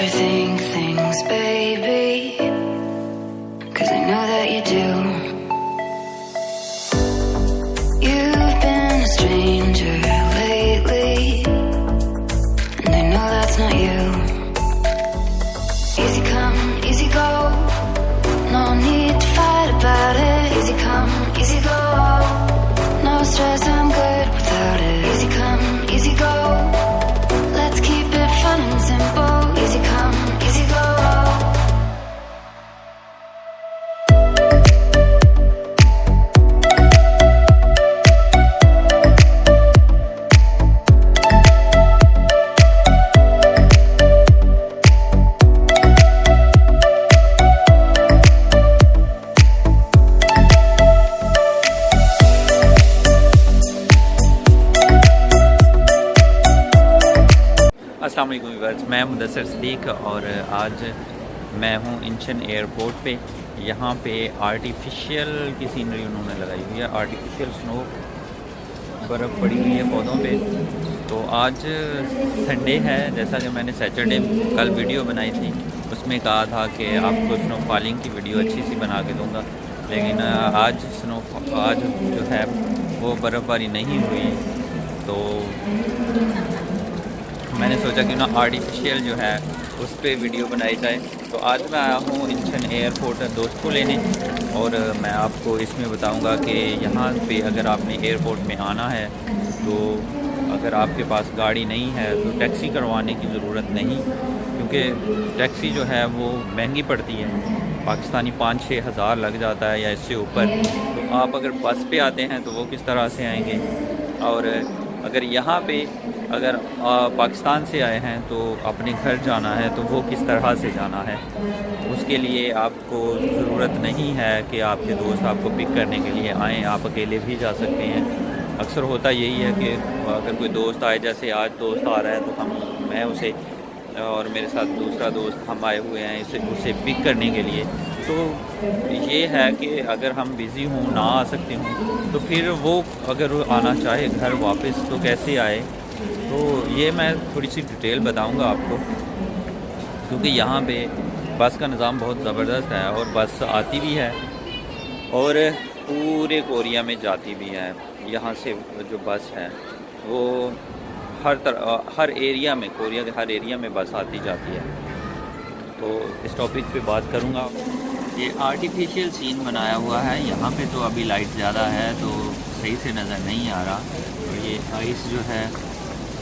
overthink things, baby, 'cause I know that you do. You've been a stranger lately, and I know that's not you. Easy come, easy go, no need to fight about it. Easy come, easy go, no stress, I'm good without it. Easy come, easy go, let's keep it fun and simple. Easy come, easy go. अस्सलाम वालेकुम viewers, मैं मुदस्सर सदीक और आज मैं हूँ इंशन airport पे। यहाँ पे आर्टिफिशियल की सीनरी उन्होंने लगाई हुई है, आर्टिफिशियल स्नो, बर्फ़ पड़ी हुई है पौधों पे। तो आज संडे है, जैसा कि मैंने सैटरडे कल वीडियो बनाई थी उसमें कहा था कि आपको स्नो फॉलिंग की वीडियो अच्छी सी बना के दूँगा, लेकिन आज जो है वो बर्फ़बारी नहीं हुई। तो मैंने सोचा कि ना आर्टिफिशियल जो है उस पर वीडियो बनाई जाए। तो आज मैं आया हूँ इंशन एयरपोर्ट दोस्त को लेने, और मैं आपको इसमें बताऊँगा कि यहाँ पे अगर आपने एयरपोर्ट में आना है तो अगर आपके पास गाड़ी नहीं है तो टैक्सी करवाने की ज़रूरत नहीं, क्योंकि टैक्सी जो है वो महंगी पड़ती है, पाकिस्तानी 5-6 हज़ार लग जाता है या इससे ऊपर। तो आप अगर बस पे आते हैं तो वो किस तरह से आएंगे, और अगर यहाँ पे अगर पाकिस्तान से आए हैं तो अपने घर जाना है तो वो किस तरह से जाना है। उसके लिए आपको ज़रूरत नहीं है कि आपके दोस्त आपको पिक करने के लिए आएँ, आप अकेले भी जा सकते हैं। अक्सर होता यही है कि अगर कोई दोस्त आए, जैसे आज दोस्त आ रहा है तो मैं उसे और मेरे साथ दूसरा दोस्त हम आए हुए हैं उसे पिक करने के लिए। तो ये है कि अगर हम बिज़ी हों, ना आ सकते हों, तो फिर वो अगर आना चाहे घर वापस तो कैसे आए। तो ये मैं थोड़ी सी डिटेल बताऊंगा आपको, क्योंकि यहाँ पे बस का निज़ाम बहुत ज़बरदस्त है और बस आती भी है और पूरे कोरिया में जाती भी है। यहाँ से जो बस है वो हर एरिया में, कोरिया के हर एरिया में बस आती जाती है। तो इस टॉपिक पे बात करूँगा। ये आर्टिफिशियल सीन बनाया हुआ है, यहाँ पे तो अभी लाइट ज़्यादा है तो सही से नज़र नहीं आ रहा। और ये आइस जो है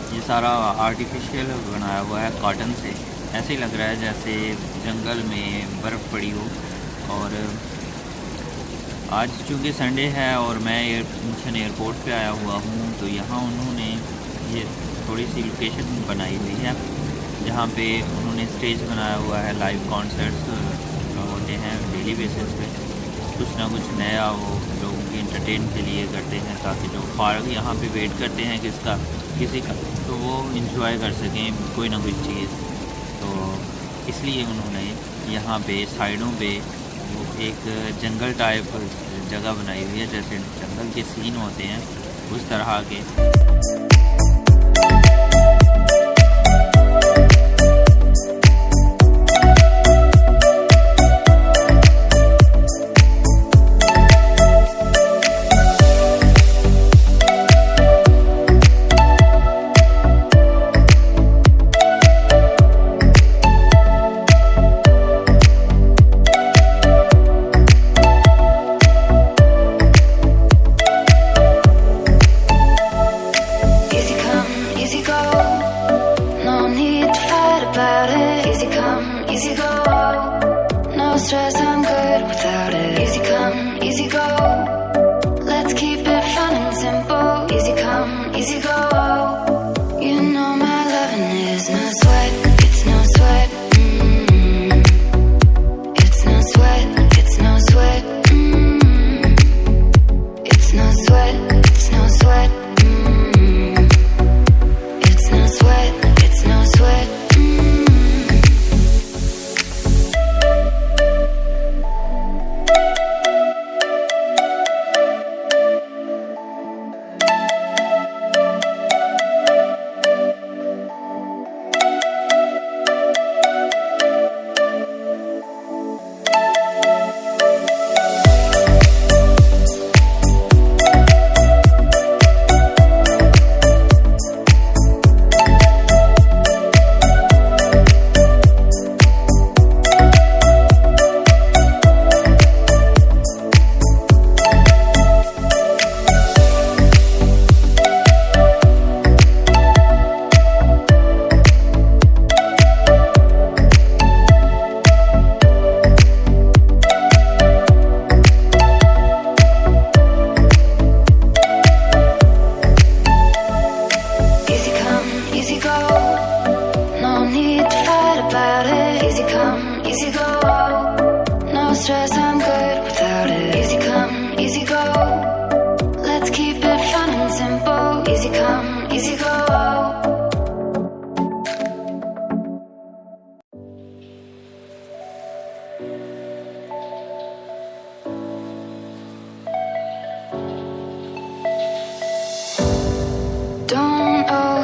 ये सारा आर्टिफिशियल बनाया हुआ है कॉटन से, ऐसे ही लग रहा है जैसे जंगल में बर्फ़ पड़ी हो। और आज चूँकि संडे है और मैं इंशन एयरपोर्ट पे आया हुआ हूँ, तो यहाँ उन्होंने ये थोड़ी सी लोकेशन बनाई हुई है जहाँ पे उन्होंने स्टेज बनाया हुआ है। लाइव कॉन्सर्ट्स होते हैं डेली बेसिस पे, कुछ ना कुछ नया वो लोगों की इंटरटेन के लिए करते हैं, ताकि जो फारग यहाँ पे वेट करते हैं किसी का तो वो इंजॉय कर सकें कोई ना कोई चीज़। तो इसलिए उन्होंने यहाँ पे साइडों पे वो एक जंगल टाइप जगह बनाई हुई है, जैसे जंगल के सीन होते हैं उस तरह के। Stress, I'm good without it. Easy come, easy go, let's keep it fun and simple. Easy come, easy go, you know my loving is no sweat, it's no sweat. It's no sweat, it's no sweat. It's no sweat, it's no sweat. It's no sweat, it's no sweat.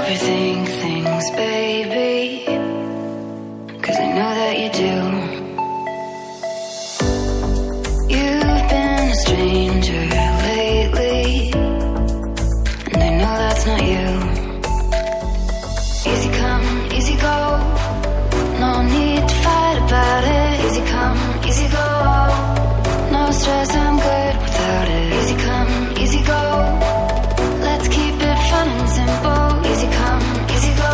overthink things, baby, 'cause I know that you do. You've been a stranger lately, and I know that's not you. Easy come, easy go, no need to fight about it. Easy come, easy go, no stress, I'm good without it. Easy come, easy go, let's keep it fun and simple. Easy come, easy go.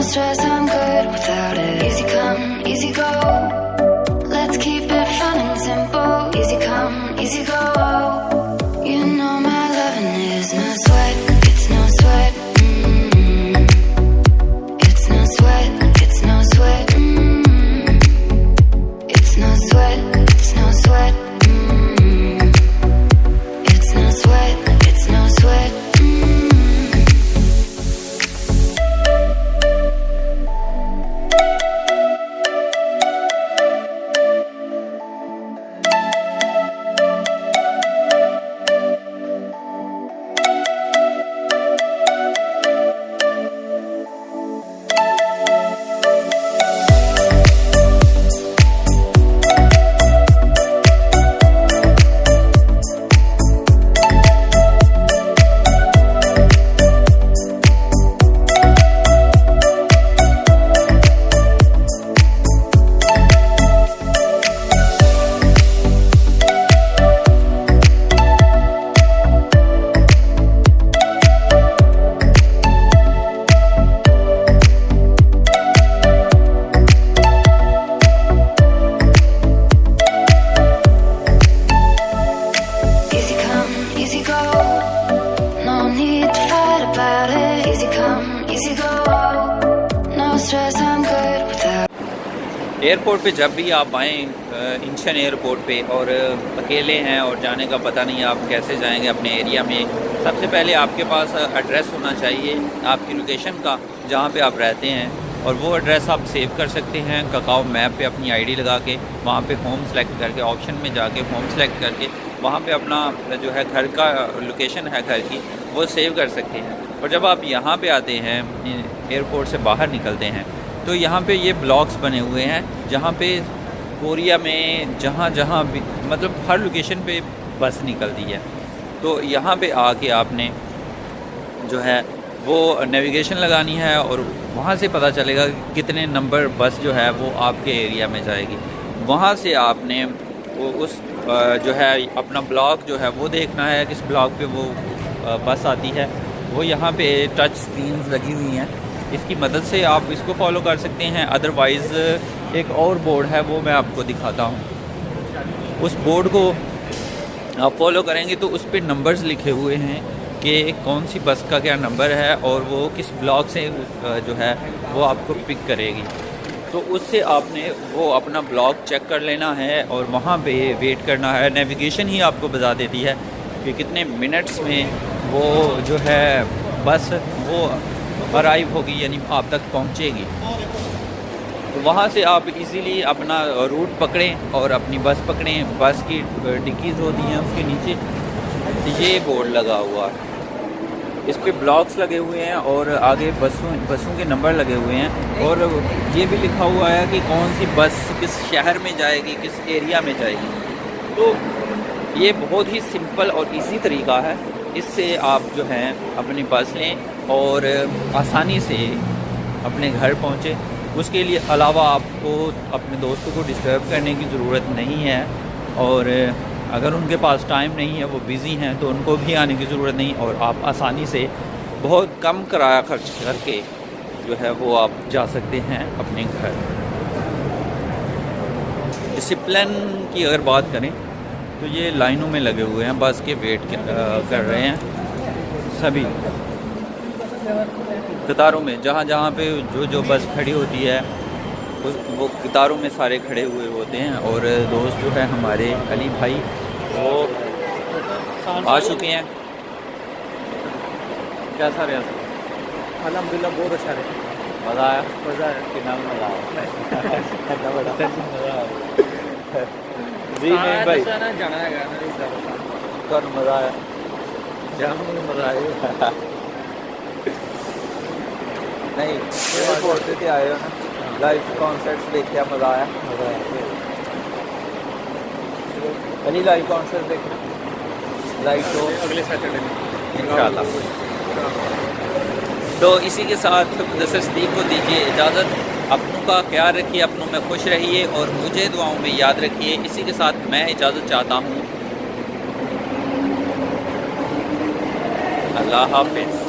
Stress, I'm good without it. Easy come, easy go, let's keep it fun and simple. Easy come, easy go. You know my loving is no sweat, it's no sweat. It's no sweat, it's no sweat. It's no sweat, it's no sweat. It's no sweat, it's no sweat. Airport पे जब भी आप आएँ इंशन airport पे और अकेले हैं और जाने का पता नहीं आप कैसे जाएंगे अपने एरिया में, सबसे पहले आपके पास एड्रेस होना चाहिए आपकी लोकेशन का जहाँ पे आप रहते हैं, और वो एड्रेस आप सेव कर सकते हैं काकाओ मैप पे अपनी आईडी लगा के, वहाँ पे होम सेलेक्ट करके ऑप्शन में जाके होम सेलेक्ट करके वहाँ पे अपना जो है घर का लोकेशन है घर की वो सेव कर सकते हैं। और जब आप यहाँ पे आते हैं एयरपोर्ट से बाहर निकलते हैं तो यहाँ पे ये ब्लॉक्स बने हुए हैं जहाँ पे कोरिया में जहाँ जहाँ भी मतलब हर लोकेशन पे बस निकलती है। तो यहाँ पे आके आपने जो है वो नेविगेशन लगानी है और वहाँ से पता चलेगा कितने नंबर बस जो है वो आपके एरिया में जाएगी। वहाँ से आपने वो उस जो है अपना ब्लॉक जो है वो देखना है किस ब्लॉक पे वो बस आती है। वो यहाँ पे टच स्क्रीन्स लगी हुई हैं, इसकी मदद से आप इसको फॉलो कर सकते हैं। अदरवाइज़ एक और बोर्ड है वो मैं आपको दिखाता हूँ। उस बोर्ड को आप फॉलो करेंगे तो उस पर नंबर्स लिखे हुए हैं कि कौन सी बस का क्या नंबर है और वो किस ब्लॉक से जो है वो आपको पिक करेगी। तो उससे आपने वो अपना ब्लॉक चेक कर लेना है और वहाँ पे वेट करना है। नेविगेशन ही आपको बता देती है कि कितने मिनट्स में वो जो है बस वो अराइव होगी, यानी आप तक पहुँचेगी। तो वहाँ से आप इजीली अपना रूट पकड़ें और अपनी बस पकड़ें। बस की डिक्कीज़ होती हैं उसके नीचे ये बोर्ड लगा हुआ है, इस पे ब्लॉक्स लगे हुए हैं और आगे बसों के नंबर लगे हुए हैं और ये भी लिखा हुआ है कि कौन सी बस किस शहर में जाएगी, किस एरिया में जाएगी। तो ये बहुत ही सिंपल और इजी तरीका है, इससे आप जो है अपनी बस लें और आसानी से अपने घर पहुँचे। उसके लिए अलावा आपको अपने दोस्तों को डिस्टर्ब करने की ज़रूरत नहीं है, और अगर उनके पास टाइम नहीं है, वो बिज़ी हैं, तो उनको भी आने की ज़रूरत नहीं, और आप आसानी से बहुत कम किराया खर्च करके जो है वो आप जा सकते हैं अपने घर। डिसिप्लिन की अगर बात करें तो ये लाइनों में लगे हुए हैं, बस के वेट कर रहे हैं सभी कतारों में। जहाँ जहाँ पे जो बस खड़ी होती है वो कतारों में सारे खड़े हुए होते हैं। और दोस्त जो है हमारे अली भाई वो आ चुके हैं। कैसा रहा? अल्हम्दुलिल्लाह बहुत अच्छा रहा। मज़ा आया? मज़ा आया कि नाम मज़ा आया? जी नहीं भाई, जाना है कौन मज़ा आया? जाम में मज़ा आया। नहीं एयरपोर्ट से आए हो ना, लाइव कॉन्सर्ट्स देख के मज़ा आया? अली लाइव कॉन्सर्ट देखना, लाइव शो अगले सैटरडे में इंशाल्लाह। तो इसी के साथ मुदस्सिर सद्दीक़ को दीजिए इजाज़त। अपनों का ख्याल रखिए, अपनों में खुश रहिए और मुझे दुआओं में याद रखिए। इसी के साथ मैं इजाज़त चाहता हूँ। अल्लाह हाफ़िज़।